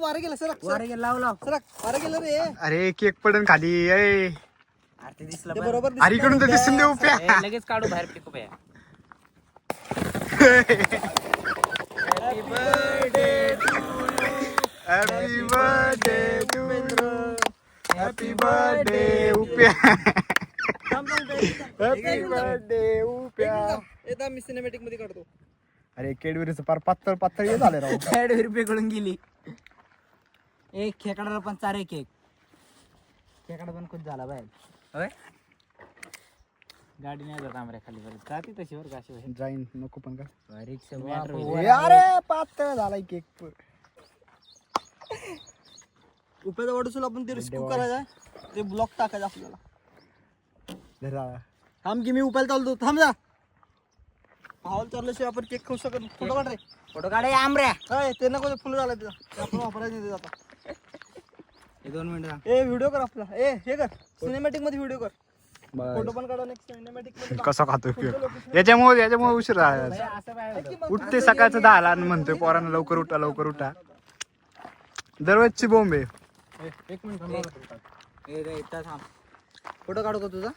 वारे गेलं सर वारे गेला लाव सर वारे गेलं रे. अरे केक पडून खाली ए. ते दिसलं ते बरं. बरोबर अरे इकडून तर दिसून देऊ प्या. ए, लगेच काढू बाहेर पिकू प्या. Happy birthday to happy birthday उपया. हॅपी बर्थडे उपया. एकदा मी सिनेमॅटिक मध्ये काढतो. अरे केडबरीचं पार पातळ पातळ हे झालं राव. ₹1.5 गळून गेली. एक खेकडाला पण 4 केक. खेकडा पण खूप झाला बाहेर. होय गाडी नाही जात आमऱ्या खाली परत जाते तशी वर काशी बाहेर. जाईन नको पण का रिक्षा अरे पातळ झालाय केक. उप्याचा वाढून आपण ते रिस्क्यू करायचा ते ब्लॉक टाकायचा आपल्याला. थांब की मी उपायला चालतो. थांब जा. भावाला चालल्याशिवाय आपण केक खाऊ शकत. फोटो काढ रे. फोटो काढे आमऱ्या. काय ते नको फुलं झालं तिथं आपण वापरायचं नाही आता. हे 2 मिनिटं ए व्हिडिओ कर आपला. ए हे कर सिनेमॅटिक मध्ये व्हिडिओ कर. फोटो पण काढा नेक्स्ट सिनेमॅटिक मध्ये. कसा खातोय केक याच्यामुळे उशीर झाला. असं काय उठते सकाळचं 10ला आणि म्हणतोय पोरांना लवकर उठा लवकर उठा. दररोजची बोंब आहे. एक मिनिट थांब. फोटो काढू का तुझा